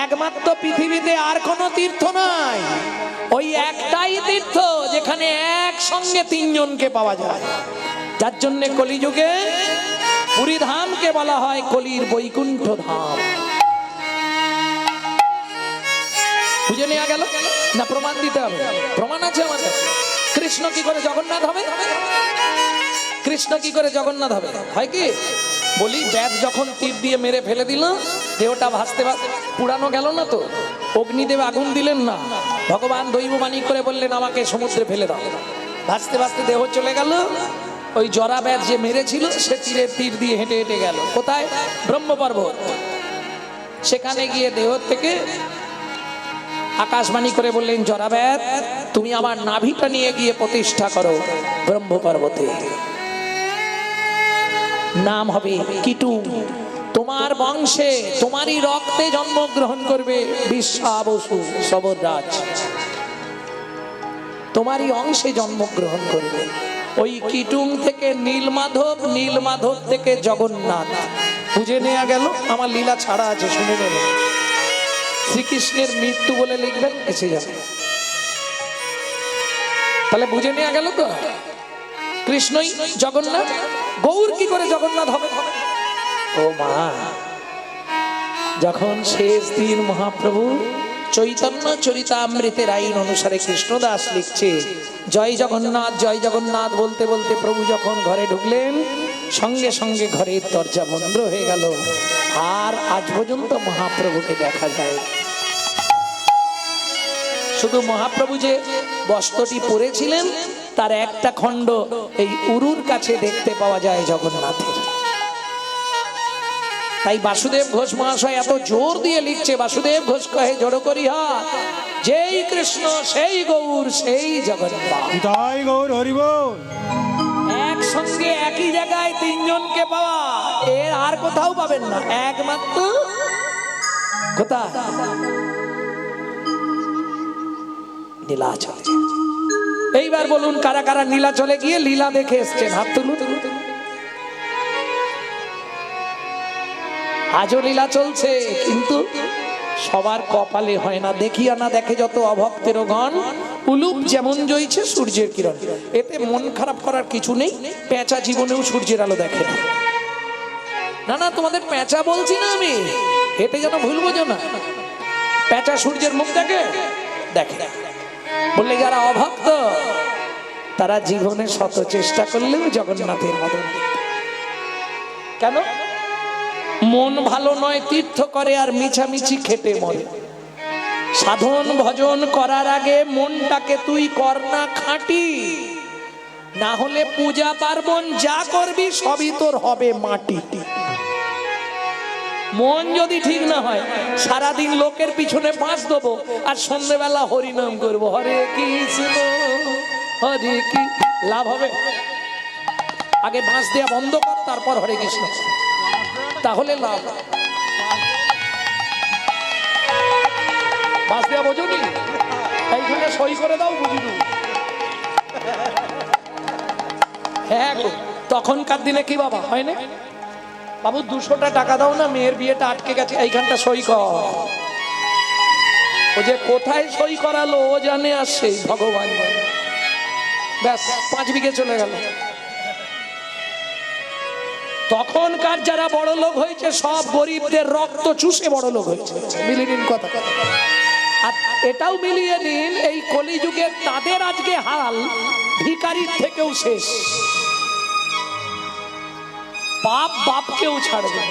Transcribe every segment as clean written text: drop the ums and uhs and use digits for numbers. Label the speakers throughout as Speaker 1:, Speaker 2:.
Speaker 1: একমাত্র পৃথিবীতে আর কোনো তীর্থ নাই, ওই একটাই তীর্থ যেখানে একসঙ্গে তিনজনকে পাওয়া যায়। যার জন্য কলিযুগে পুরী ধামকে বলা হয় কলির বৈকুণ্ঠ ধাম। বুঝে নেওয়া গেল না? প্রমাণ দিতে হবে, প্রমাণ আছে আমার কাছে। কৃষ্ণ কি করে জগন্নাথ হবে? কৃষ্ণ কি করে জগন্নাথ হবে? হয় কি বলি, ব্যাস যখন তীর দিয়ে মেরে ফেলে দিল, দেহটা ভাসতে ভাসতে পুরানো গেল না তো, অগ্নিদেব আগুন দিলেন না, ভগবান দৈববাণী করে বললেন আমাকে সমুদ্রে ফেলে দাও। ভাসতে ভাসতে দেহ চলে গেল। ওই জরা ব্যাস যে মেরেছিল সে তীর দিয়ে হেঁটে হেঁটে গেল কোথায়? ব্রহ্ম পর্বত। সেখানে গিয়ে দেহ থেকে আকাশবাণী করে বললেন, জরা ব্যাস তুমি আমার নাভিটা নিয়ে গিয়ে প্রতিষ্ঠা করো ব্রহ্ম পর্বতে, নাম হবে কিটু। তোমার বংশে তোমারই রক্তে জন্মগ্রহণ করবে বিশ্বাবসু সবররাজ, তোমারই অংশে জন্মগ্রহণ করবে। ওই কিটুম থেকে নীলমাধব, নীলমাধব থেকে জগন্নাথ। বুঝে নেওয়া গেল? আমার লীলা ছাড়া আছে, শুনে নেবেন। শ্রীকৃষ্ণের মৃত্যু বলে লিখবেন, এসে যাবে। তাহলে বুঝে নেওয়া গেল তো, কৃষ্ণই জগন্নাথ। গৌর কি করে জগন্নাথ হবে? ও মা, যখন শেষ দিন মহাপ্রভু চৈতন্য চরিতামৃতের আইন অনুসারে কৃষ্ণদাস লিখছে জয় জগন্নাথ জয় জগন্নাথ বলতে বলতে প্রভু যখন ঘরে ঢুকলেন, সঙ্গে সঙ্গে ঘরের দরজা বন্ধ হয়ে গেল। আর আজ পর্যন্ত মহাপ্রভুকে দেখা যায়। শুধু মহাপ্রভু যে বস্ত্রটি পরেছিলেন তার একটা খণ্ড এই উরুর কাছে দেখতে পাওয়া যায় জগন্নাথের। তাই বাসুদেব ঘোষ মহাশয় এত জোর দিয়ে লিখছে, বাসুদেব ঘোষ কহে জড়ো করি হাত, যেই কৃষ্ণ সেই গৌর সেই জগন্নাথ।
Speaker 2: জয় গৌর হরি বল।
Speaker 1: একসঙ্গে একই জায়গায় তিনজনকে পাওয়া এর আর কোথাও পাবেন না, একমাত্র কোথায়? নীলাচলে। এইবার বলুন কারা কারা নীলাচলে গিয়ে লীলা দেখে এসছেন? হাত তুলুন। আজও লীলা চলছে, কিন্তু সবার কপালে হয় না। দেখিয়া না দেখে যত অভক্তেরও গণ, উলুপ যেমন জ্বলছে সূর্যের কিরণ। এতে মন খারাপ করার কিছু নেই। পেঁচা জীবনেও সূর্যের আলো দেখে না। না না, তোমাদের পেঁচা বলছি না আমি, এতে যেন ভুল বোঝো না। পেঁচা সূর্যের মুখ দেখে? দেখে। বললে যারা অভক্ত তারা জীবনে শত চেষ্টা করলেও জগন্নাথের মদন দেখতে। কেন? মন ভালো নয় তীর্থ করে আর মিছামিছি খেটে মরে। সাধন ভজন করার আগে মনটাকে তুই কর না খাঁটি, না হলে পূজা পার্বণ যা করবি সবই তোর হবে মাটি। মন যদি ঠিক না হয়, সারাদিন লোকের পিছনে বাঁশ দেবো আর সন্ধ্যেবেলা হরিনাম করবো, হরে কৃষ্ণ হরে কি লাভ হবে? আগে বাঁশ দেওয়া বন্ধ কর, তারপর হরে কৃষ্ণ, তাহলে লাভ। বাঁশ দেওয়া বোঝনি? এইখানে সই করে দাও, বুঝি। হ্যাঁ, তখনকার দিনে কি বাবা হয় না? বাবু 200টা টাকা দাও না, মেয়ের বিয়েটা আটকে গেছে, এইখানটা সই কর। ও যে কোথায় সই করালো ও জানে, আর সেই ভগবান জানে। ব্যাস 5 বিঘে চলে গেল। তখনকার যারা বড় লোক হয়েছে সব গরিবদের রক্ত চুষে বড় লোক হয়েছে। মিলিয়ে নিন কথা। আর এটাও মিলিয়ে নিন, এই কলিযুগে তাদের আজকে হাল ভিখারির থেকেও শেষ। বাপ বাপকেও ছাড়বে,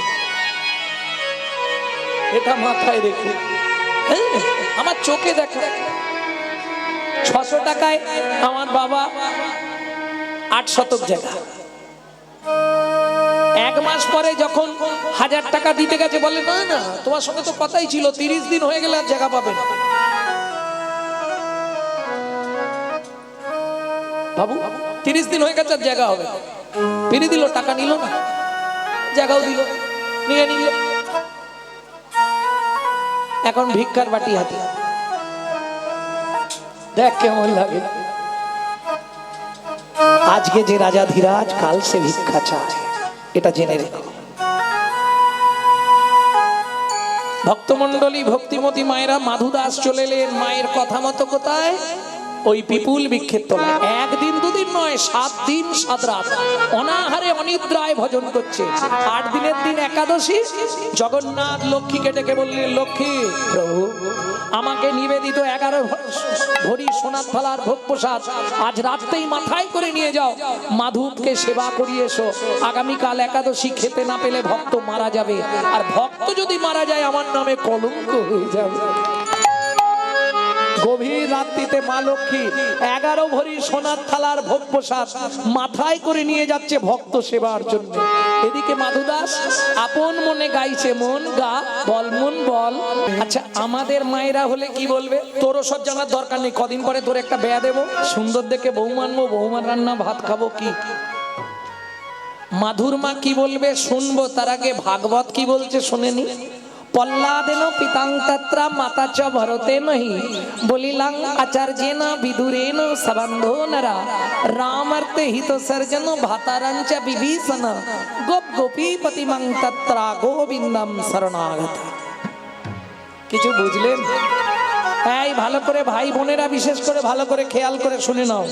Speaker 1: এটা মাথায় রেখে। আমার চোখে দেখা 600 টাকায় আমার বাবা 8 শতক জায়গা। 1 মাস পরে যখন 1000 টাকা দিতে গেছে বলে না না, তোমার সঙ্গে তো কথাই ছিল 30 দিন হয়ে গেলে আর জায়গা পাবে না। বাবু 30 দিন হয়ে গেছে আর জায়গা হবে। ফিরে দিল, টাকা নিল না, জায়গাও দিল, নিয়ে নিল। এখন ভিক্ষার বাটি হাতে। দেখ কেমন লাগে। আজকে যে রাজা ধীরাজ, কাল সে ভিক্ষা চায়, এটা জেনে রেখো। ভক্তমণ্ডলী ভক্তিমতী মায়েরা মাধু দাস চলে এলেন মায়ের কথা মতো কোথায়? ওই পিপুল বৃক্ষের তলায়। একদিন দুদিন নয়, 7 দিন 7 রাত অনাহারে অনিদ্রায় ভজন করছে। 8 দিনের দিন একাদশী। জগন্নাথ লক্ষ্মীকে ডেকে বললেন, লক্ষ্মী প্রভু, আমাকে নিবেদিত 11 ভরি সোনার থালার ভোগ প্রসাদ আজ রাতেই মাথায় করে নিয়ে যাও, মাধবকে সেবা করিয়ে এসো। আগামীকাল একাদশী খেতে না পেলে ভক্ত মারা যাবে, আর ভক্ত যদি মারা যায় আমার নামে কলঙ্ক হয়ে যাবে। গভীর রাত্রিতে মা লক্ষ্মী 11 ভরি সোনার থালার ভোগ প্রসাদ মাথায় করে নিয়ে যাচ্ছে ভক্ত সেবার জন্য। এদিকে মাধুদাস আপন মনে গাইছে, মন গা, বল মন বল। আচ্ছা, আমাদের মায়েরা হলে কি বলবে? তোরও সব জানার দরকার নেই, কদিন পরে তোর একটা বেয়া দেবো, সুন্দর দেখে বউ মানবো, বৌমার রান্না ভাত খাবো। কি মাধুর মা কি বলবে শুনবো, তার আগে ভাগবত কি বলছে শুনেনি। পল্লাদেন পিতাং তত্রা মাতা চ ভরতে নহি বলিলাং আচার্যেন বিদুরেন সবন্ধো নরা রামার্তে হিত সর্জন ভাতারাঞ্চ বিভীষণ গোপ গোপীপতি মং তত্রা গোবিন্দম শরণাগত। কিছু বুঝলেন? এই ভালো করে ভাই বোনেরা বিশেষ করে ভালো করে খেয়াল করে শুনে নাও।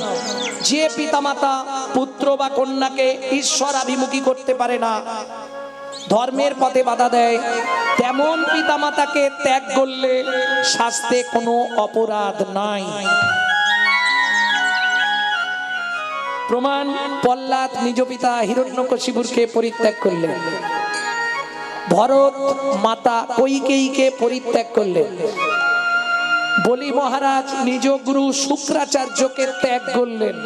Speaker 1: যে পিতামাতা পুত্র বা কন্যাকে ঈশ্বরাভিমুখী করতে পারে না, ধর্মের পথে বাধা দেয়, তেমন পিতামাতাকে ত্যাগ করলে শাস্তে কোনো অপরাধ নাই। প্রমাণ, প্রহ্লাদ নিজ পিতা হিরণ্যকশিপুরকে পরিত্যাগ করলেন, ভরত মাতা কৈকেয়ীকে পরিত্যাগ করলেন, বলি মহারাজ নিজ গুরু শুক্রাচার্যকে ত্যাগ করলেন,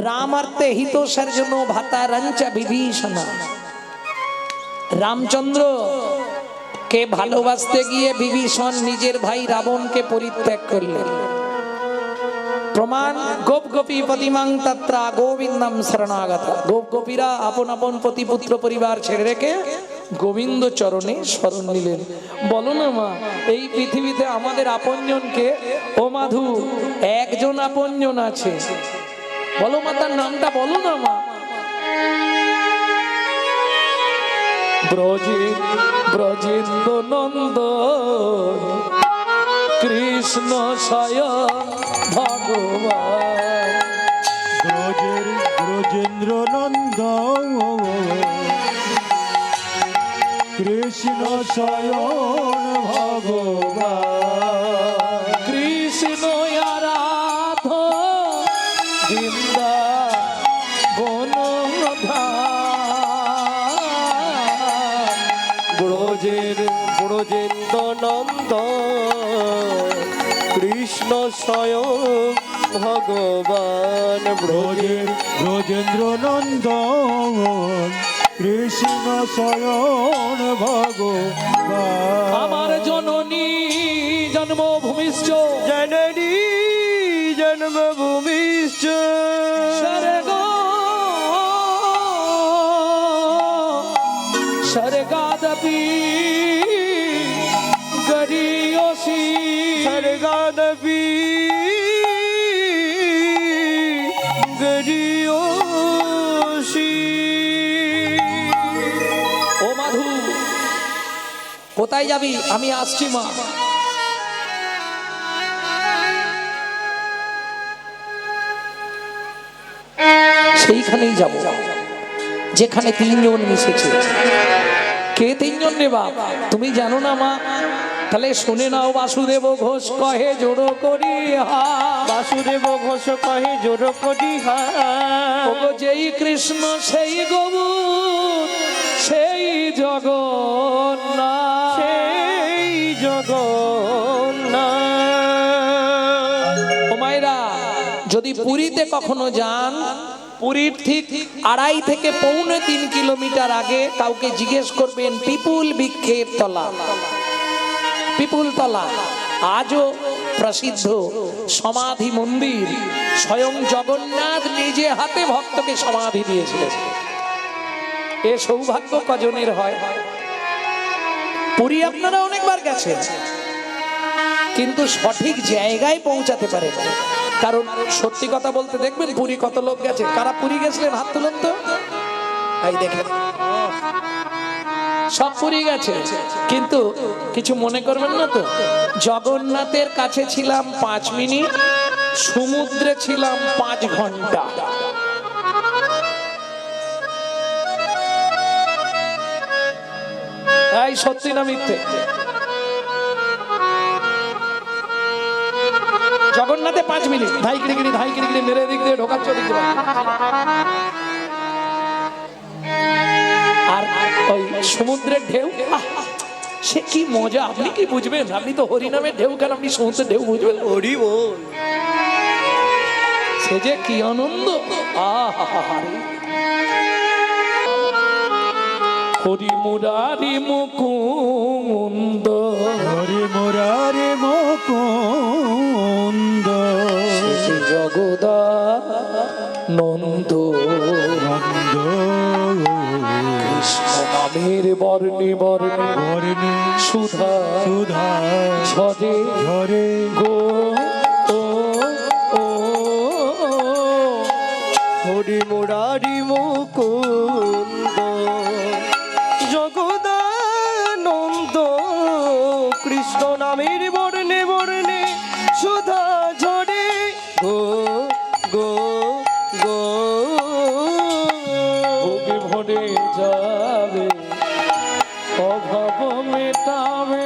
Speaker 1: রামার্তে হিত সর্জন ভাতারাঞ্চা বিভীষণ, রামচন্দ্র কে ভালোবাসতে গিয়ে বিভীষণ নিজের ভাই রাবণকে পরিত্যাগ করলেন। প্রমাণ, গোপ গোপী পতিমাং তত্রা গোবিন্দম শরণাগত। গোপ গোপীরা আপন আপন পতি পুত্র পরিবার ছেড়ে রেখে গোবিন্দ চরণে শরণ নিলেন। বলো না মা, এই পৃথিবীতে আমাদের আপনজনকে, ও মাধু, একজন আপনজন আছে, বলো মা, তার নামটা বলো না মা। ব্রজেন্দ্র নন্দ কৃষ্ণ স্বয়ং ভগবান।
Speaker 2: ব্রজেন্দ্র নন্দ কৃষ্ণ স্বয়ং ভগবান।
Speaker 1: কৃষ্ণ আরাধ বৃন্দাবন
Speaker 3: ব্রজেন্দ্র নন্দ কৃষ্ণ স্বয়ং ভগবান।
Speaker 2: ব্রজেন্দ্র নন্দন কৃষ্ণ স্বয়ং ভগবান।
Speaker 1: আমার জননী জন্মভূমিশ্চ
Speaker 3: জননী জন্মভূমিশ্চ
Speaker 1: স্বর্গ স্বর্গাদপি গরীয়সি
Speaker 3: স্বর্গাদপি গরীয়সি।
Speaker 1: ও মাধু, কোথায় যাবি? আমি আসছি মা। সেইখানেই যাব যেখানে 3 জন মিশেছে। কে 3 জন রে বাপ? তুমি জানো না মা? তাহলে শুনে নাও। বাসুদেব ঘোষ কহে জোড়ো করি হা,
Speaker 3: বাসুদেব ঘোষ কহে জোড়ো করি হা,
Speaker 1: ওগো যেই কৃষ্ণ সেই গৌর সেই জগন্নাথ,
Speaker 3: সেই জগন্নাথ।
Speaker 1: ও মায়েরা, যদি পুরীতে কখনো যান, পুরীর ঠিক 2.5 থেকে 3.25 কিলোমিটার আগে কাউকে জিজ্ঞেস করবেন পিপুল বৃক্ষের তলা। পিপুল তলা আজও প্রসিদ্ধ সমাধি মন্দির। স্বয়ং জগন্নাথ নিজে হাতে ভক্তকে সমাধি দিয়েছিলেন। এ সৌভাগ্য কজনের হয়? পুরী আপনারা অনেকবার গেছেন, কিন্তু সঠিক জায়গায় পৌঁছাতে পারে না। কারণ সত্যি কথা বলতে দেখবেন পুরী কত লোক গেছে। কারা পুরী গেছিলেন হাত তুলুন তো। এই দেখেন, সব পুরি গেছে, কিন্তু কিছু মনে করবেন না তো। জগন্নাথের কাছে ছিলাম 5 মিনিট, সমুদ্রে ছিলাম 5 ঘন্টা। এই সত্যি না মিথ্যে? জগন্নাথে 5 মিনিট, ধাই কিড়ি মেরে দিক দিয়ে ঢোকাচ্ছ দিক দিয়ে। আর ওই সমুদ্রের ঢেউ, সে কি মজা, আপনি কি বুঝবেন? আপনি তো হরিনামের ঢেউ, কেন আপনি সমুদ্রের ঢেউ বুঝবেন? হরি বল, সে যে কি আনন্দ। হরি মুরারি মুকুন্দ,
Speaker 2: হরি মুরারি মুকুন্দ,
Speaker 1: জগদানন্দ
Speaker 2: নন্দ,
Speaker 1: কৃষ্ণ নামের বর্ণে বর্ণে
Speaker 2: বর্ণে
Speaker 1: সুধা
Speaker 2: সুধা
Speaker 1: ঝরে
Speaker 2: ঝরে
Speaker 1: গো ও ও।
Speaker 3: হরি মুরারি মুকুন্দ, জগদানন্দ, কৃষ্ণ নামের বর্ণে বর্ণে সুধা ঝরে গো গো গো।
Speaker 1: ভোগে ভরে যাবে, অভাব মেটাবে,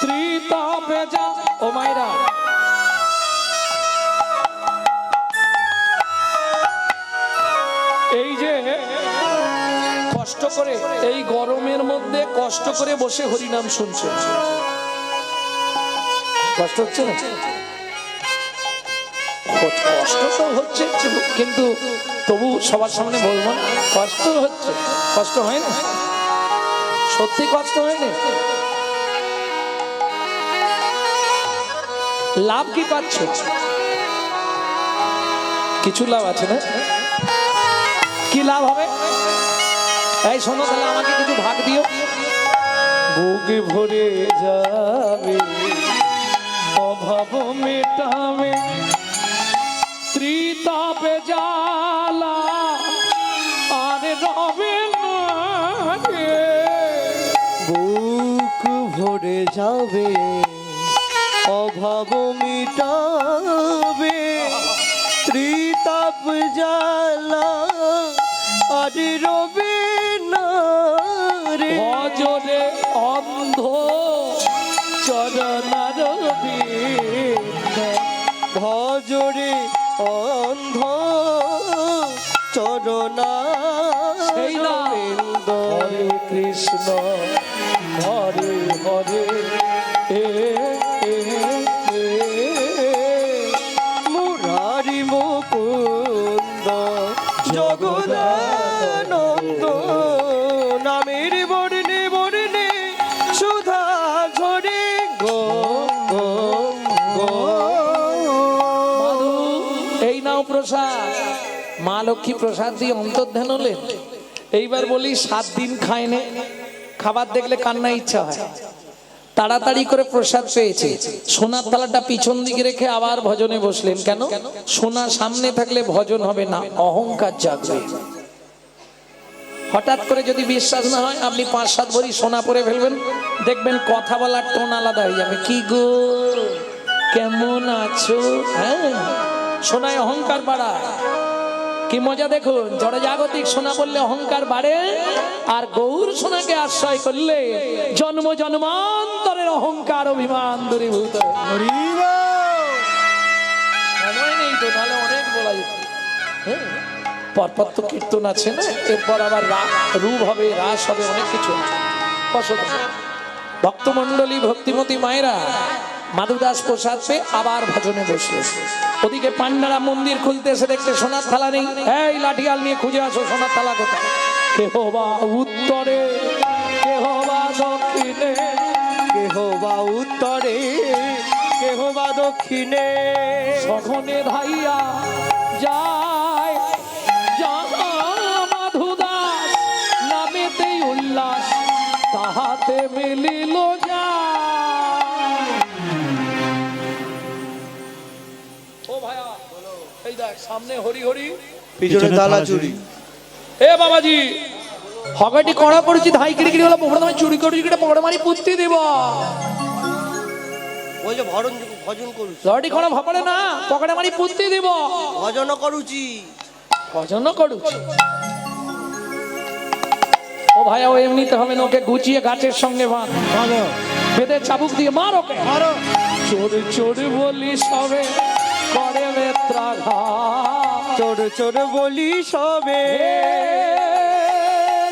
Speaker 1: ত্রিতাপে যা। ও মায়েরা, এই যে কষ্ট করে, এই গরমের মধ্যে কষ্ট করে বসে হরিনাম শুনছে, কষ্ট হচ্ছে না? কষ্ট তো হচ্ছে, কিন্তু তবু সবার সামনে বলবো না, কষ্ট হচ্ছে। কষ্ট হয় না? সত্যি কষ্ট হয় না? লাভ কি পাচ্ছ? কিছু লাভ আছে না? কি লাভ হবে? এই শোনো, তাহলে আমাকে কিছু ভাগ দিও। বুকে ভরে যাবে, অভাব মেটাবে, ত্রিতাপে জ্বালা আর রবে না রে।
Speaker 3: বুক ভরে যাবে, অভাব মিটাবে, ত্রিতাপ জ্বালা আর রবে না রে।
Speaker 1: ভজরে অন্ধ চরণার বিন্দু,
Speaker 3: ভজরে অন্ধ চরণা
Speaker 1: সেই না। হরে কৃষ্ণ হরে হরে এ এ এ।
Speaker 3: মুরারি মুকুন্দ, জগদানন্দ, নামের বর্ণে বর্ণে সুধা ঝরে গো গো গো।
Speaker 1: মাধু, এই নাও প্রসাদ। মা লক্ষ্মী প্রসাদ দিয়ে অন্তর্ধান হলেন। এইবার বলি, 7 দিন খায়নি, খাবার দেখলে কান্না ইচ্ছা হয়। তাড়াতাড়ি করে প্রসাদ পেয়েছে, সোনার থালাটা পিছন দিকে রেখে আবার ভজনে বসলেন। কেন? সোনা সামনে থাকলে ভজন হবে না, অহংকার জাগবে। হঠাৎ করে যদি বিশ্বাস না হয়, আপনি 5-7 ভরি সোনা পরে ফেলবেন, দেখবেন কথা বলার টোন আলাদা হয়ে যাবে। কি গো, কেমন আছো? হ্যাঁ, সোনায় অহংকার বাড়ায়। কি মজা দেখুন, জড়জাগতিক সোনা বললে অহংকার বাড়ে, আর গৌর সোনাকে আশ্রয় করলে জন্ম জন্মান্তরের অহংকার অভিমান দূরীভূত। সময় নেই তো, তাহলে অনেক বলা যেত। হ্যাঁ, পরপর তো কীর্তন আছে না, এরপর আবার রূপ হবে, রাস হবে, অনেক কিছু আছে। ভক্তমন্ডলী, ভক্তিমতী মায়েরা মাধুদাস প্রসাদ পেয়ে আবার ভজনে বসলে। ওদিকে পান্ডারা মন্দির খুলতে এসে দেখতে সোনার থালা নেই। এই লাঠিয়াল নিয়ে খুঁজে আসো, সোনার থালা কোথায়? কেহ বা উত্তরে, কেহ বা দক্ষিণে,
Speaker 3: কেহ বা উত্তরে, কেহ বা দক্ষিণে,
Speaker 1: সঘনে ধাইয়া যায় যাহা মাধুদাস নামেতেই উল্লাস, তাহাতে মিলিল যা। ও ভাইয়া, এই দেখ সামনে হরি হরি,
Speaker 3: পিছনে তালা চুরি।
Speaker 1: এ বাবাজি, হগটি কড়া করেছি ধাই কিড়ি হলো পকড়ে আমি চুরি করে পকড়ে মারি পুঁতি দিব
Speaker 4: ওই যে ভজন করুছি,
Speaker 1: লড়ি কড়া ভাবড়ে না পকড়ে মারি পুঁতি দিব
Speaker 4: ভজন করুছি।
Speaker 1: ভজন করুছি। ও ভাইয়া ও এমনিতে হবে না, ওকে গুছিয়ে গাছের সঙ্গে বাঁধ,
Speaker 2: মারো
Speaker 1: বেঁধে চাবুক দিয়ে মার ওকে।
Speaker 2: মারো
Speaker 1: চোর চোর বলি সবে করে বেত্রাঘাত,
Speaker 3: চোর চোর বলি সবে
Speaker 1: হে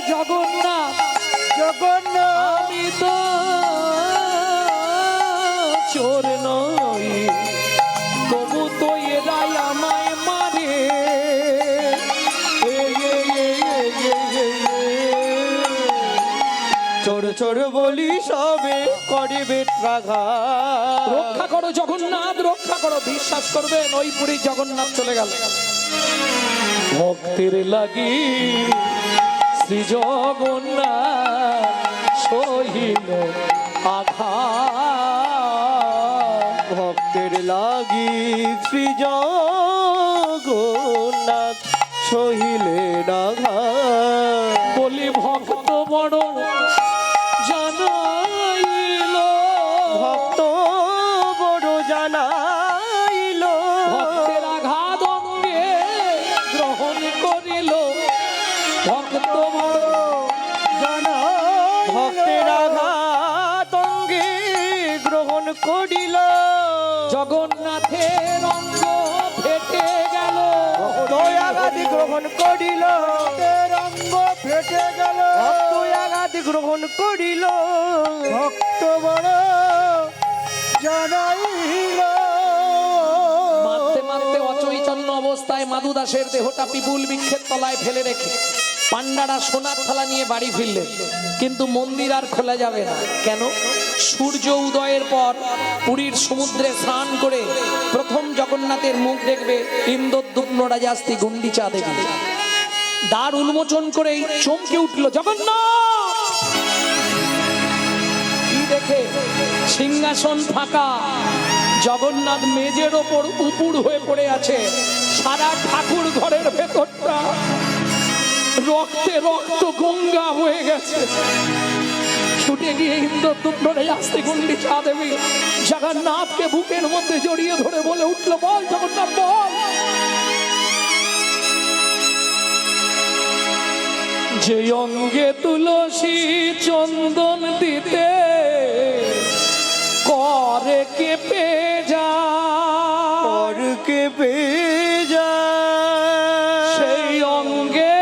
Speaker 1: জগন্নাথ
Speaker 2: জগন্নাথ
Speaker 1: আমি তো চোর নই, তবু তো এরাই আমায় মারে।
Speaker 3: চোর চোর বলি সবে করে বেত্রাঘাত।
Speaker 1: রক্ষা করো জগন্নাথ, রক্ষা করো। বিশ্বাস করবেন ওই পুরী জগন্নাথ চলে গেল ভক্তের লাগি, শ্রী জগন্নাথ সহিল আঘাত।
Speaker 3: ভক্তের লাগি শ্রী জগন্নাথ সহিলে আঘাত।
Speaker 1: বলি ভক্ত বড় জানাইল,
Speaker 3: ভক্ত বড় জানাইল,
Speaker 1: ভক্তের আঘাত অঙ্গে গ্রহণ করিল। ভক্ত বড়
Speaker 3: ভক্তের আঘাত অঙ্গে গ্রহণ করিল।
Speaker 1: জগন্নাথের অঙ্গ ফেটে গেল,
Speaker 3: ভক্তই আঘাত গ্রহণ করিল,
Speaker 2: অঙ্গ ফেটে গেল,
Speaker 3: ভক্তই আঘাত গ্রহণ করিল।
Speaker 2: ভক্ত বড় জানাইল।
Speaker 1: মারতে মারতে অচৈতন্য অবস্থায় মাধু দাসের দেহটা পিপুল বৃক্ষের তলায় ফেলে রেখে পান্ডারা সোনার থালা নিয়ে বাড়ি ফিরলেন। কিন্তু মন্দির আর খোলা যাবে না। কেন? সূর্য উদয়ের পর পুরীর সমুদ্রে স্নান করে প্রথম জগন্নাথের মুখ দেখবে ইন্দ্রদ্যুম্ন রাজাস্তি গুন্ডিচা দেবী। দ্বার উন্মোচন করেই চমকে উঠল জগন্নাথ। কি দেখে? সিংহাসন ফাঁকা, জগন্নাথ মেজের ওপর উপুড় হয়ে পড়ে আছে। সারা ঠাকুর ঘরের ভেতরটা রক্তে রক্ত গঙ্গা হয়ে গেছে। ছুটে গিয়ে ইন্দ্রদ্যুম্ন রাজাস্তি গুন্ডিচা দেবী জগন্নাথকে বুকের মধ্যে জড়িয়ে ধরে বলে উঠল, বল জগন্নাথ বল, যে অঙ্গে তুলসী চন্দন দিতে করে কেঁপে যা,
Speaker 3: পরকে পেজা
Speaker 1: সেই অঙ্গে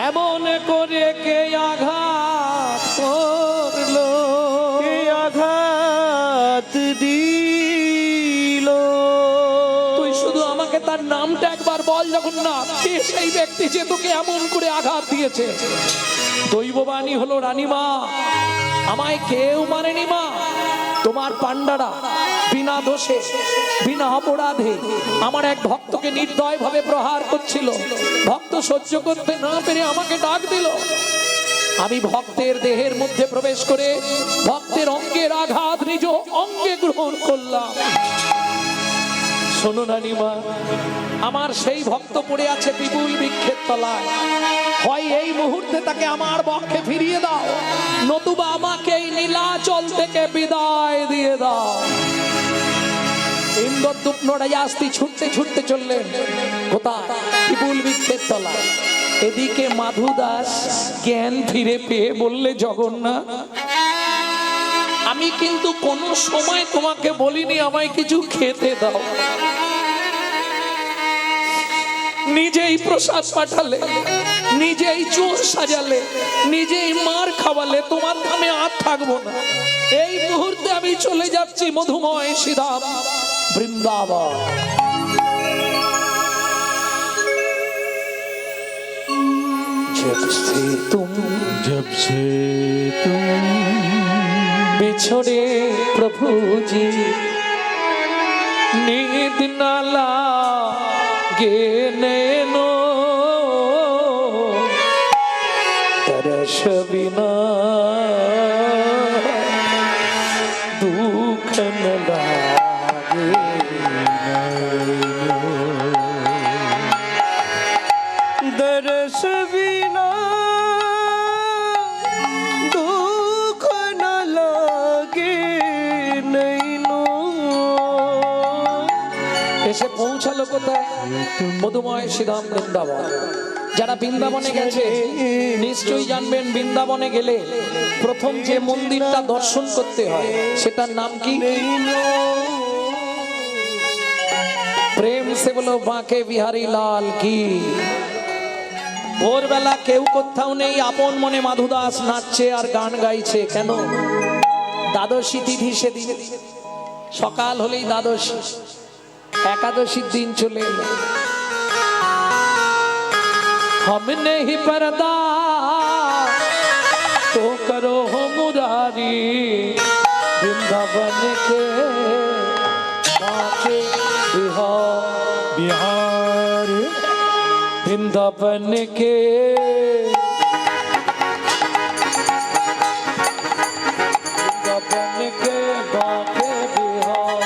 Speaker 1: এমন করে কে আঘাত করলো,
Speaker 3: কে আঘাত দিল।
Speaker 1: তুই শুধু আমাকে তার নামটা একবার বল জগন্নাথ, কে সেই ব্যক্তি যে তোকে এমন করে আঘাত দিয়েছে। দৈববাণী হলো, রানীমা আমায় কেউ মানেনি মা, তোমার পান্ডারা বিনা দোষে বিনা অপরাধে আমার এক ভক্তকে নির্দয় ভাবে প্রহার করছিল। ভক্ত সহ্য করতে না পেরে আমাকে ডাক দিল। আমি ভক্তের দেহের মধ্যে প্রবেশ করে ভক্তের অঙ্গের আঘাত নিজ অঙ্গে গ্রহণ করলাম। শোনো রানীমা, আমার সেই ভক্ত পড়ে আছে পিপুল বৃক্ষের তলায়। হয় এই মুহূর্তে তাকে আমার বক্ষে ফিরিয়ে দাও, নতুবা আমাকে এই নীলাচল থেকে বিদায় দিয়ে দাও। ইন্দ্রদ্যুম্ন রাজাস্তি ছুটতে ছুটতে চললেন কোথায়? পিপুল বৃক্ষের তলায়। এদিকে মাধু দাস জ্ঞান ফিরে পেয়ে বললে, জগন্নাথ আমি কিন্তু কোনো সময় তোমাকে বলিনি আমায় কিছু খেতে দাও। নিজেই প্রসাদ পাঠালে, নিজেই চোর সাজালে, নিজেই মার খাওয়ালে, তোমার ধামে আর থাকবো না। এই মুহূর্তে আমি চলে যাচ্ছি মধুময় শ্রীধাম বৃন্দাবন।
Speaker 2: जब से तुम
Speaker 1: बिछड़े प्रभु जी नींद न लागे नैनो, तरस बिना दुख न लागे नैनो।
Speaker 3: বিনা দুঃখ না লাগে নইনো।
Speaker 1: এসে পৌঁছালো কোথায়? মধুময় শ্রীধাম বৃন্দাবন। যারা বৃন্দাবনে গেছে নিশ্চয়ই জানবেন, বৃন্দাবনে গেলে প্রথম যে মন্দিরটা দর্শন করতে হয় সেটার নাম কি? প্রেম সে বলো বাঁকে বিহারী লাল কি। ভোরবেলা কেউ কোথাও নেই, আপন মনে মাধুদাস নাচছে আর গান গাইছে। কেন? দ্বাদশী তিথি সেদিন, সকাল হলেই দ্বাদশী, একাদশীর দিন চলে এলো। हम नहीं पर्दा तो करो हो मुरारी, वृंदावन के बाके
Speaker 2: बिहार
Speaker 1: वृंदावन के वृंदावन के बाके बिहार,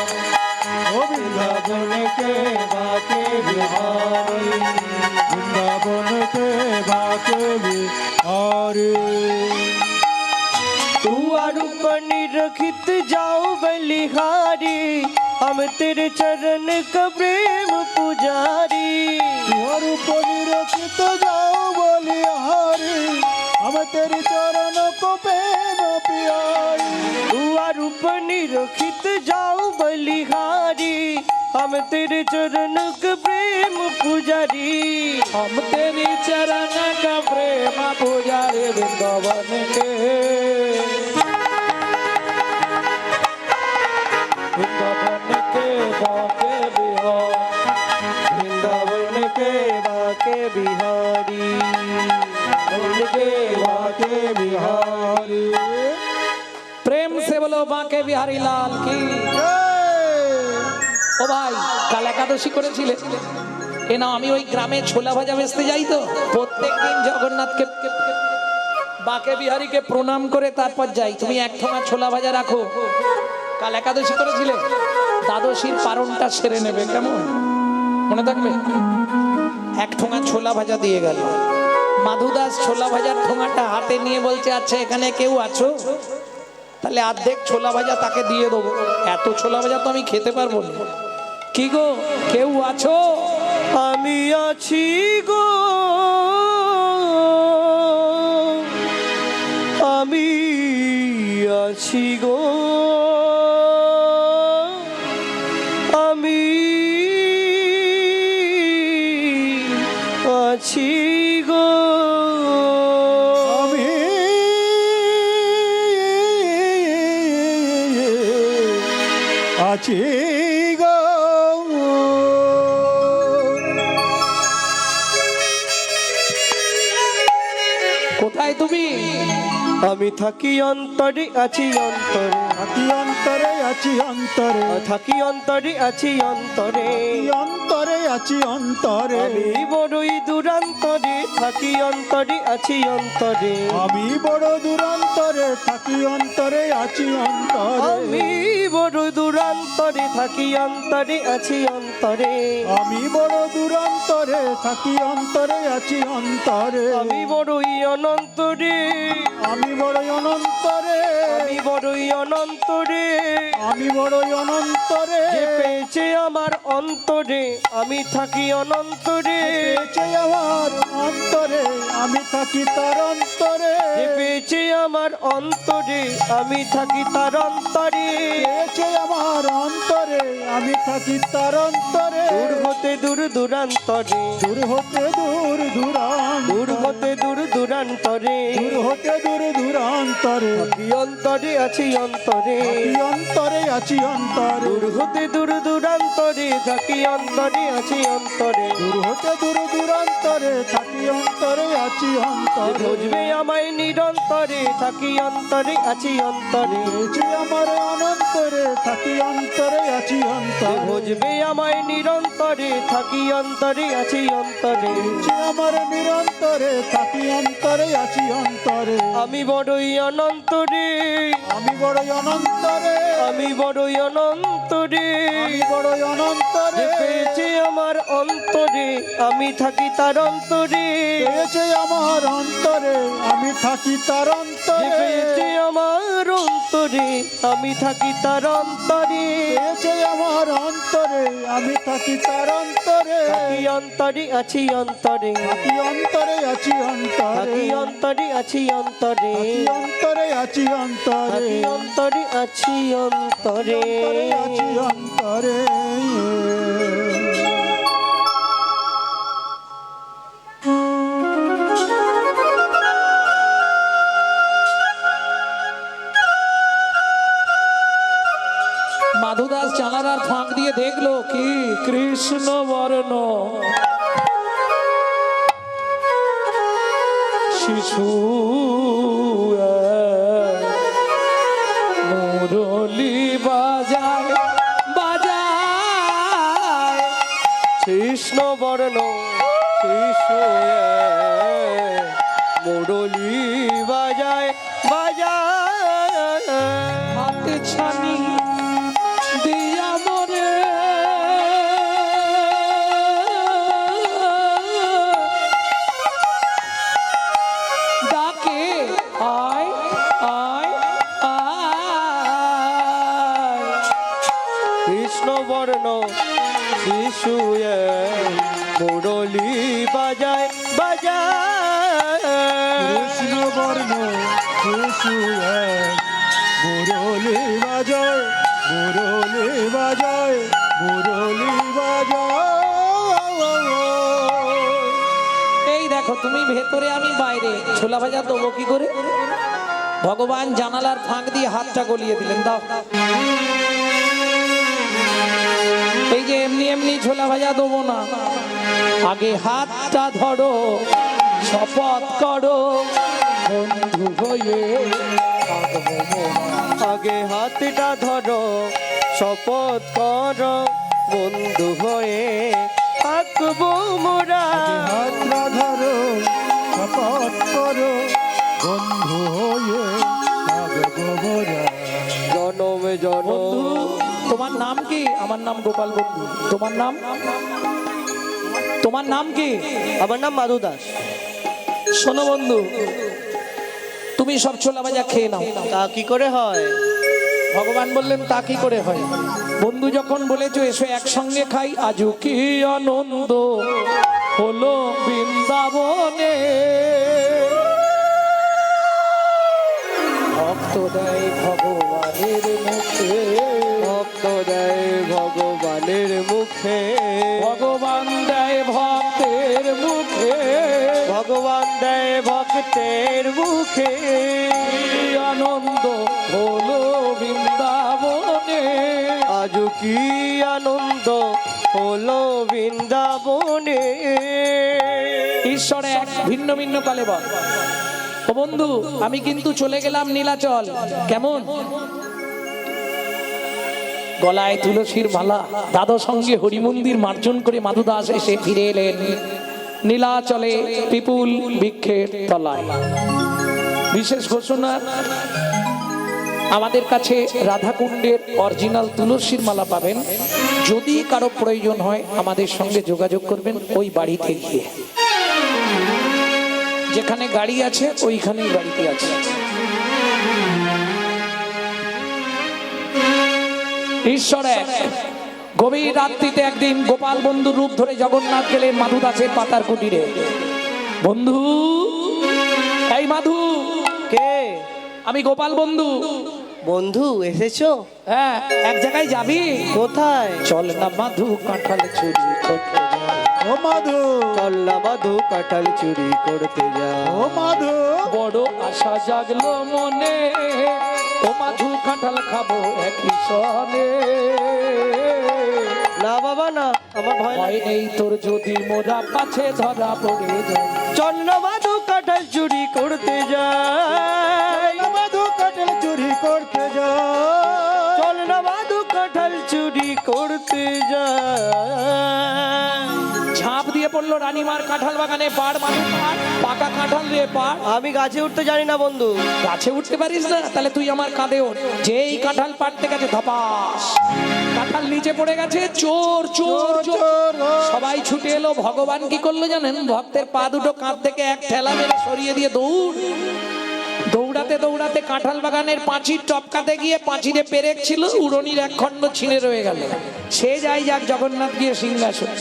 Speaker 2: वृंदावन के बाके बिहारी, वृंदावन के बाके बिहारी।
Speaker 3: तू रूप निरखित जाओ बलिहारी, हम तेरे चरण का प्रेम पुजारी।
Speaker 2: तुहर परिरक्षित जाओ बलिहारी, हम तेरे चरण को प्रेम प्यारी।
Speaker 3: तू रूप निरखित जाओ बलिहारी, हम तेरे चरण का प्रेम पुजारी।
Speaker 1: हम तेरी चरण का प्रेम पुजारी, वृंदावन के वृंदावन के बाके बिहार,
Speaker 3: वृंदावन के बाके बिहारी,
Speaker 2: के बाके बिहारी।
Speaker 1: प्रेम से बोलो बाके बिहारी लाल की। ও ভাই, কাল একাদশী করেছিলে? এ নাও, আমি ওই গ্রামে ছোলা ভাজা বেচতে যাই তো, প্রত্যেকদিন জগন্নাথকে বাকে বিহারীকে প্রণাম করে তারপর যাই। তুমি এক ঠোঙা ছোলা ভাজা রাখো, কাল একাদশী করেছিলে, দ্বাদশীর পারণটা সেরে নেবে। কেমন? মনে থাকবে? এক ঠোঙা ছোলা ভাজা দিয়ে গেল। মাধুদাস ছোলা ভাজার ঠোঙাটা হাতে নিয়ে বলছে, আচ্ছা এখানে কেউ আছো? তাহলে অর্ধেক ছোলা ভাজা তাকে দিয়ে দেবো, এত ছোলা ভাজা তো আমি খেতে পারবো না। কি গো, কেউ আছো?
Speaker 3: আমি আছি গো, আমি আছি গো, আমি আছি গো,
Speaker 2: আমি আছি গো।
Speaker 1: কোথায় তুমি?
Speaker 3: আমি থাকি অন্তরে আছি অন্তরে,
Speaker 2: থাকি অন্তরে আছি অন্তরে,
Speaker 3: থাকি অন্তরে আছি অন্তরে,
Speaker 2: অন্তরে আছি অন্তরে।
Speaker 3: আমি বড়ই দূরান্তরে, থাকি অন্তরে আছি অন্তরে,
Speaker 2: আমি বড় দূরান্তরে, থাকি অন্তরে আছি অন্তরে।
Speaker 3: আমি বড় দূরান্তরে, থাকি অন্তরে আছি অন্তরে,
Speaker 2: আমি বড় দূরান্তরে, থাকি অন্তরে আছি অন্তরে।
Speaker 3: আমি বড়ই অনন্তরে,
Speaker 2: আমি বড়ই অনন্তরে,
Speaker 3: আমি বড়ই অনন্তরে,
Speaker 2: আমি বড়ই অনন্তরে।
Speaker 3: যে পেয়েছে আমার অন্তরে, আমি থাকি অনন্তরে,
Speaker 2: পেয়েছে আমার অন্তরে, আমি থাকি তার অন্তরে।
Speaker 3: যে পেয়েছে আমার অন্তরে, আমি থাকি তার অন্তরে,
Speaker 2: পেয়েছে আমার অন্তরে, আমি থাকি তার অন্তরে।
Speaker 3: দূর হতে দূর দূরান্তরে,
Speaker 2: দূর হতে দূর দূরান্তরে,
Speaker 3: দূর হতে দূর দূরান্তরে,
Speaker 2: দূর হতে দূর দূরান্তরে।
Speaker 3: থাকি অন্তরে আছি অন্তরে,
Speaker 2: থাকি অন্তরে আছি অন্তরে,
Speaker 3: দূর হতে দূর দূরান্তরে, থাকি অন্তরে আছি অন্তরে,
Speaker 2: দূর হতে দূর দূরান্তরে, থাকি অন্তরে আছি আছি অন্তরে
Speaker 3: বুঝবে আমায় নিরন্তরে থাকি অন্তরে আছি অন্তরে
Speaker 2: যে আমার অনন্তরে থাকি অন্তরে আছি অন্তরে
Speaker 3: বুঝবে আমায় নিরন্তরে থাকি অন্তরে আছি অন্তরে
Speaker 2: যে আমার নিরন্তরে থাকি অন্তরে আছি অন্তরে
Speaker 3: আমি বড়ই অনন্তরে
Speaker 2: আমি বড় অনন্তরে
Speaker 3: আমি বড়ই অনন্তরে
Speaker 2: আমি বড় অনন্তরে
Speaker 3: যে পেয়েছে আমার অন্তরে আমি থাকি তার অন্তরে
Speaker 2: পেয়েছে আমার অন্তরে আমি থাকি তার
Speaker 3: যে
Speaker 2: অন্তরে
Speaker 3: পেয়েছে আমার অন্তরে আমি থাকি তার অন্তরে
Speaker 2: পেয়েছে আমার অন্তরে আমি থাকি তার অন্তরে
Speaker 3: থাকি অন্তরে আছি অন্তরে
Speaker 2: থাকি অন্তরে আছি অন্তরে
Speaker 3: থাকি অন্তরে আছি অন্তরে
Speaker 2: থাকি অন্তরে আছি অন্তরে
Speaker 3: থাকি অন্তরে আছি অন্তরে
Speaker 2: অন্তরে আছি অন্তরে
Speaker 1: মাধুদাস জানালার ফাঁক দিয়ে দেখলো কি কৃষ্ণ বর্ণ শিশু মুরলি বাজায় বাজায়
Speaker 3: কৃষ্ণ বর্ণ শিশু মুরলি বাজায় বাজায়
Speaker 1: হাতে ছানি দিয়া মরে ডাকে আয় আয় আয়
Speaker 3: কৃষ্ণ বর্ণ শিশু মুরলি বাজায় বাজায়
Speaker 2: কৃষ্ণ বর্ণ শিশু মুরলি বাজায় মুরলি বাজায় মুরলি বাজায়
Speaker 1: এই দেখো তুমি ভেতরে আমি বাইরে ছোলা ভাজা দেবো কি করে ভগবান জানালার ফাঁক দিয়ে হাতটা গলিয়ে দিলেন দাও এই যে এমনি এমনি ছোলা ভাজা দেবো না আগে হাতটা ধরো শপথ করো বন্ধু হয়ে থাকবো মোরা।
Speaker 3: আগে হাতটা ধরো শপথ করো বন্ধু হয়ে থাকবো মোরা
Speaker 2: হাতটা ধরো শপথ করো বন্ধু হয়ে থাকবো মোরা
Speaker 3: জনমে জনম
Speaker 1: বন্ধু তোমার নাম কি আমার নাম গোপাল বন্ধু তোমার নাম কি
Speaker 3: আমার নাম মাধু দাস
Speaker 1: শোনো বন্ধু তুমি সব ছোলা ভাজা খেয়ে নাও
Speaker 3: তা কি করে হয়
Speaker 1: ভগবান বললেন তা কি করে হয় বন্ধু যখন বলেছো এসো একসঙ্গে খাই আজও কি আনন্দ হলো বৃন্দাবনে ভক্ত দেয় ভগবানের মুখে
Speaker 3: ভক্ত দেয় ভগবানের মুখে
Speaker 1: ভগবান দেয় ভক্তের মুখে
Speaker 3: ভগবান দেয় ভক্তের মুখে
Speaker 1: কি আনন্দ হলো বৃন্দাবনে
Speaker 3: আজ কি আনন্দ হলো বৃন্দাবনে
Speaker 1: ঈশ্বর এক ভিন্ন ভিন্ন কালে বল ও বন্ধু আমি কিন্তু চলে গেলাম নীলাচল কেমন গলায় তুলসীর মালা দাদা সঙ্গে হরিমন্দির মার্জন করে মাধুদাস এসে ফিরে এলেন নীলাচলে পিপুল বৃক্ষের তলায় বিশেষ ঘোষণা আমাদের কাছে রাধাকুণ্ডের অরিজিনাল তুলসীর মালা পাবেন যদি কারো প্রয়োজন হয় আমাদের সঙ্গে যোগাযোগ করবেন ওই বাড়িতে গিয়ে যেখানে গাড়ি আছে ওইখানেই বাড়িতে আছে ঈশ্বর এক গভীর রাত্রিতে একদিন গোপাল বন্ধুর রূপ ধরে জগন্নাথ গেলেন মাধুদাসের পাতার কুটিরে বন্ধু এই মাধু
Speaker 3: কে
Speaker 1: আমি গোপাল বন্ধু
Speaker 3: বন্ধু এসেছো
Speaker 1: হ্যাঁ এক জায়গায় যাবি
Speaker 3: কোথায়
Speaker 1: চল না মাধু কাঁঠাল চুরি করতে যাই।
Speaker 2: ও মাধু
Speaker 3: চল না মাধু কাঁঠাল চুরি করতে যা
Speaker 2: ও মাধু
Speaker 1: বড় আশা জাগলো মনে ও মাধু কাঁঠাল খাবো একই সনে
Speaker 3: না বাবা না আমার ভয় লাগে।
Speaker 1: ভয় নেই তোর যদি মোরা পাছে ধরা পড়ে যায়
Speaker 3: চল না মাধু উঠতে যায়।
Speaker 1: ঝাঁপ দিয়ে পড়লো রানীমার কাঁঠাল বাগানে, পাড় মানুষ পাড়, পাকা কাঁঠাল রে পাড়।
Speaker 3: আমি গাছে উঠতে জানি না বন্ধু।
Speaker 1: গাছে উঠতে পারিস না? তাহলে তুই আমার কাঁধে ওঠ। যেই কাঁঠাল পাড়তে গেছে ধপাস, কাঁঠাল নিচে পড়ে গেছে। চোর চোর চোর, সবাই ছুটে এলো। ভগবান কি করলো জানেন? ভক্তের পা দুটো কাঁধ থেকে এক ঠেলা মেরে সরিয়ে দিয়ে দৌড়। দৌড়াতে দৌড়াতে কাঁঠাল বাগানের পাঁচির টপকাতে গিয়ে পাঁচিরে পেরেক ছিল, উড়নির এক খণ্ড ছিঁড়ে রয়ে গেল। সে যাই যাক, জগন্নাথ গিয়ে সিংহাসন।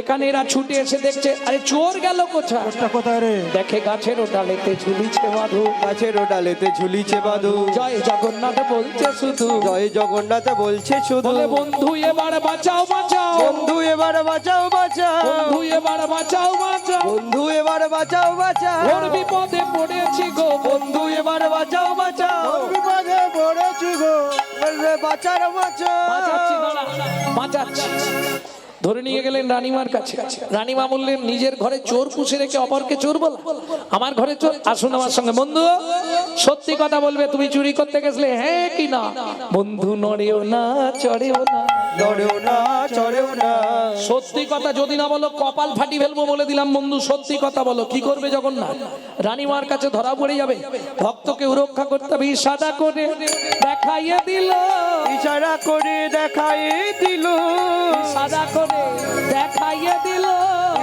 Speaker 1: এখানে এরা ছুটে এসে দেখছে, আরে চোর গেল কোথায়?
Speaker 2: কোথায় রে?
Speaker 1: দেখে গাছের ডালেতে ঝুলিছে বাঁধু।
Speaker 3: গাছের ডালেতে ঝুলিছে বাদু।
Speaker 1: জয় জগন্নাথ বলছে শুধু,
Speaker 3: জয় জগন্নাথ বলছে শুধু।
Speaker 1: বলে বন্ধু এবার বাঁচাও বাঁচাও,
Speaker 3: বন্ধু এবার বাঁচাও বাঁচাও,
Speaker 1: বন্ধু এবার বাঁচাও বাঁচাও,
Speaker 3: বন্ধু এবার বাঁচাও বাঁচাও,
Speaker 1: ওর বিপদে পড়েছি গো
Speaker 3: বন্ধু এবার বাঁচাও বাঁচাও,
Speaker 2: বিপদে পড়েছি গো।
Speaker 3: বলবে বাঁচাও বাঁচাও।
Speaker 1: বাঁচাচ্ছি দাঁড়া, বাঁচাচ্ছি। ধরে নিয়ে গেলেন রানীমার কাছে। রানীমা বললেন, নিজের ঘরে চোর পুষে রেখে অপরকে চোর বলা? আমার ঘরে চোর? আসুন আমার সঙ্গে। বন্ধু সত্যি কথা বলবে, তুমি চুরি করতে গেছিলে হ্যাঁ কি না? বন্ধু নড়েও না চড়েও না,
Speaker 3: নড়েও না চড়েও না।
Speaker 1: সত্যি কথা যদি না বলো কপাল ফাটি ফেলবো বলে দিলাম। বন্ধু সত্যি কথা বলো। কি করবে জগন্নাথ? রানীমার কাছে ধরা পড়ে যাবে। ভক্তকে রক্ষা করতে হবে। সাদা করে দেখাইয়ে দিল,
Speaker 3: ইশারা করে দেখাই দিল,
Speaker 1: সাদা করে দেখাইয়ে দিল,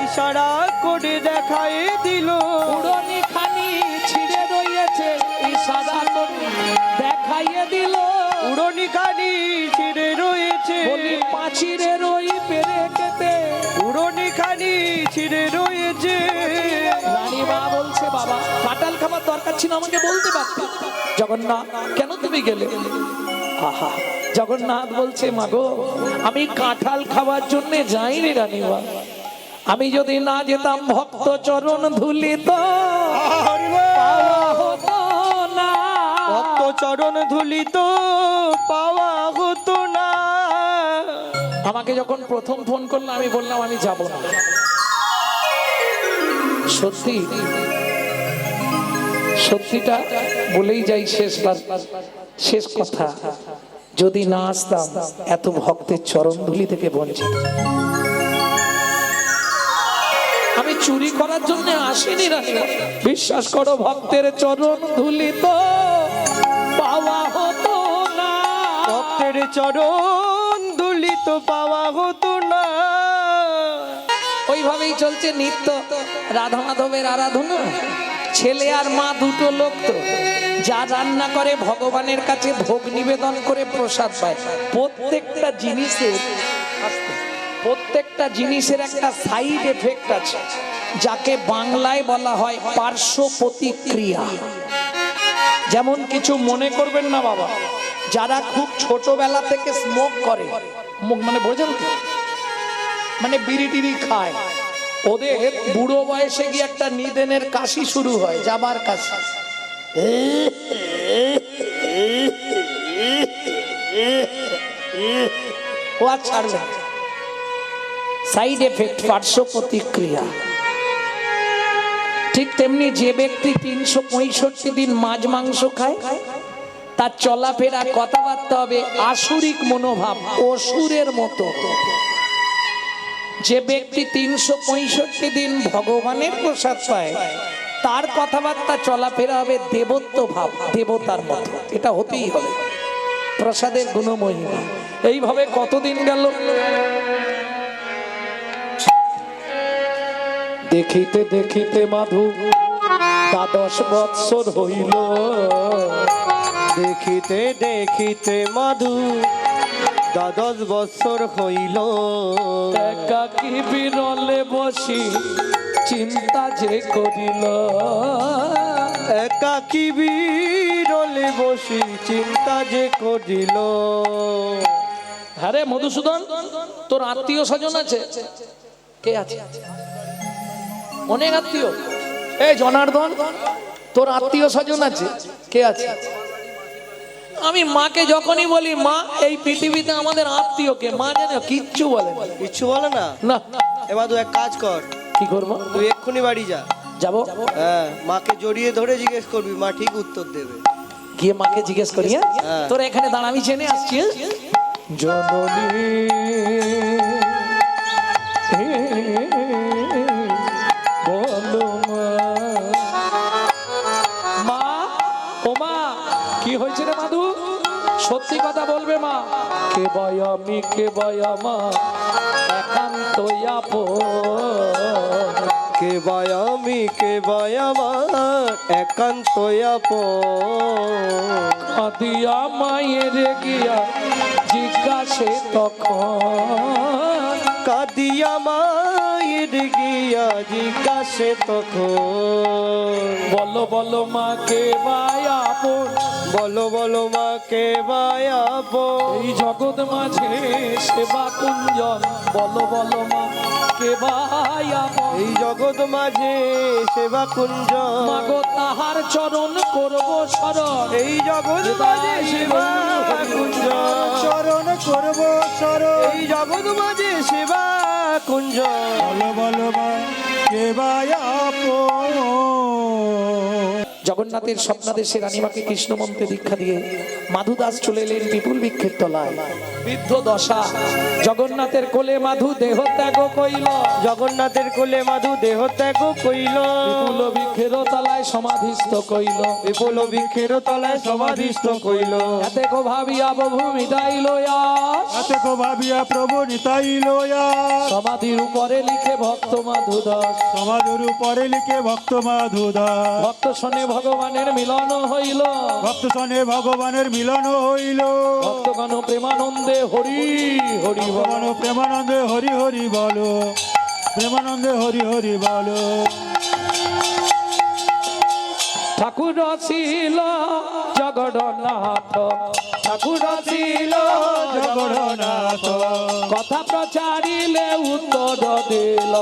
Speaker 3: ইশারা করে দেখাই দিল।
Speaker 1: উড়নি খানি ছিঁড়ে রয়েছে, সাদা করে দেখাইয়ে দিল।
Speaker 3: উড়নি খানি ছিঁড়ে রয়েছে,
Speaker 1: বলি পাঁচিরের ওই পেরেকেতে,
Speaker 3: উড়নি খানি ছিঁড়ে রয়েছে।
Speaker 1: রানীমা বলছে, বাবা কাঁঠাল খাবার দরকার ছিল, আমাকে বলতে পারতে। জগন্নাথ কেন তুমি গেলে? আহা, জগন্নাথ বলছে, মাগো আমি কাঁঠাল খাওয়ার জন্য যাইনি রানীমা। আমি যদি না যেতাম ভক্ত চরণ ধুলিত পাওয়া হতো না,
Speaker 3: ভক্ত চরণ ধুলিত পাওয়া হতো না।
Speaker 1: আমাকে যখন প্রথম ফোন করলো আমি বললাম আমি যাব না। সত্যি সত্যিটা বলেই যাই, শেষবার শেষ কথা, যদি না আসতাম এত ভক্তের চরণ ধুলি থেকে বঞ্চিত। আমি চুরি করার জন্য আসিনি রানীমা, বিশ্বাস করো ভক্তের চরণ ধুলি তো পাওয়া হতো না,
Speaker 3: ভক্তের চরণ ধুলি তো পাওয়া হতো না।
Speaker 1: ওইভাবেই চলছে নিত্য রাধা মাধবের আরাধনা। ছেলে আর মা দুটো লোক তো যা রান্না করে ভগবানের কাছে ভোগ নিবেদন করে প্রসাদ পায়। প্রত্যেকটা জিনিসের একটা সাইড এফেক্ট আছে, যাকে বাংলায় বলা হয় পার্শ্ব প্রতিক্রিয়া। যেমন কিছু মনে করবেন না বাবা, যারা খুব ছোটবেলা থেকে স্মোক করে, মানে বোঝেন তো, মানে বিড়ি টিড়ি খায়, ওদের বুড়ো বয়সে গিয়ে একটা নিদেনের কাশি শুরু হয়, যাবার কাশি। ও আর ছাড়বে, সাইড এফেক্ট, পার্শ্ব প্রতিক্রিয়া। ঠিক তেমনি যে ব্যক্তি 365 দিন মাছ মাংস খায়, তার চলাফেরা কথাবার্তা হবে আসুরিক মনোভাব, অসুরের মতো। যে ব্যক্তি 365 দিন ভগবানের প্রসাদ পায়, তার কথাবার্তা চলাফেরা হবে দেবত্ব ভাব, দেবতার মতো। এটা হতেই হবে, প্রসাদের গুণমহিমা। এইভাবে কতদিন গেল, দেখিতে দেখিতে মাধু 12 বৎসর হইল,
Speaker 3: দেখিতে দেখিতে মাধু 12 বৎসর হইল।
Speaker 1: একাকী বিরলে বসি চিন্তা যে করিল,
Speaker 3: একাকী বিরলে বসি চিন্তা যে করিল।
Speaker 1: হ্যাঁ রে মধুসূদন, তোর আত্মীয় স্বজন আছে? কে আছে? অনেক আত্মীয়। এই জনার্দন, তোর আত্মীয় স্বজন আছে? কে আছে? আমি মাকে যখনই বলি মা এই পৃথিবীতে আমাদের আত্মীয় কে, মা জানে কিচ্ছু বলে না।
Speaker 3: কিচ্ছু বলে না?
Speaker 1: না।
Speaker 3: এবার তুই এক কাজ কর,
Speaker 1: কি করবো?
Speaker 3: তুই এক্ষুনি বাড়ি যা।
Speaker 1: যাবো?
Speaker 3: হ্যাঁ, মাকে জড়িয়ে ধরে জিজ্ঞেস করবি, মা ঠিক উত্তর দেবে।
Speaker 1: গিয়ে মাকে জিজ্ঞেস করি।
Speaker 3: হ্যাঁ।
Speaker 1: তোরা এখানে দাঁড়া, আমি জেনে আসছি। জননী বলো মা, ও মা, কি হয়েছে রে মাধু? সত্যি কথা বলবে মা। কে বয় আমি, কে বয় আমার একান্ত আপন।
Speaker 3: কে বায় আমি, কে বায় আমার একান্ত আপন।
Speaker 1: কাঁদিয়া মায়ের গিয়া জিজ্ঞাসে তখন,
Speaker 3: কাঁদিয়া মায়ের গিয়া জিজ্ঞাসে তখন।
Speaker 1: বলো বলো মা কে বায় আপন,
Speaker 3: বলো বলো মা কে বায় আপন।
Speaker 1: এই জগৎ মাঝে সেবা কুঞ্জন। বলো বলো মা কে বায় আপন,
Speaker 3: এই জগৎ মাঝে সেবা কুঞ্জ।
Speaker 1: মাগো তাহার চরণ করব শরণ।
Speaker 3: এই জগৎ মাঝে সেবা কুঞ্জ।
Speaker 2: চরণ করব চরণ।
Speaker 3: এই জগৎ মাঝে সেবা কুঞ্জ।
Speaker 2: বলো বলো মা কে বায় আপন।
Speaker 1: জগন্নাথের স্বপ্নাদেশে রানীমাকে কৃষ্ণ মন্ত্রে দীক্ষা দিয়ে মাধু দাস চলে এলেন বিপুল বৃক্ষের তলায়। বৃদ্ধ দশা, জগন্নাথের কোলে মাধু দেহ ত্যাগ কইল।
Speaker 3: জগন্নাথের কোলে মাধু দেহ ত্যাগ কইল।
Speaker 1: বিপুল বৃক্ষের তলায় সমাধিস্থ কইল।
Speaker 3: বিপুল বৃক্ষের তলায় সমাধিস্থ কইল।
Speaker 1: এতে কো ভাবিয়া প্রভু মিটাইল আশ।
Speaker 2: এতে কো ভাবিয়া প্রভু নিতাইল আশ।
Speaker 1: সমাধির উপরে লিখে ভক্ত মাধু দাস।
Speaker 2: সমাধির উপরে লিখে ভক্ত মাধু দাস।
Speaker 1: ভক্ত শোনে ভগবানের মিলন হইল।
Speaker 2: ভক্ত সনে ভগবানের মিলন হইল।
Speaker 1: ভক্তগণ প্রেমানন্দে হরি হরি বল।
Speaker 2: ভগবান প্রেমানন্দে হরি হরি বলো। প্রেমানন্দে হরি হরি বলো।
Speaker 1: ঠাকুর ছিল জগন্নাথ, ঠাকুর ছিল
Speaker 2: জগন্নাথ
Speaker 1: কথা প্রচারিলে উত্তর দিল।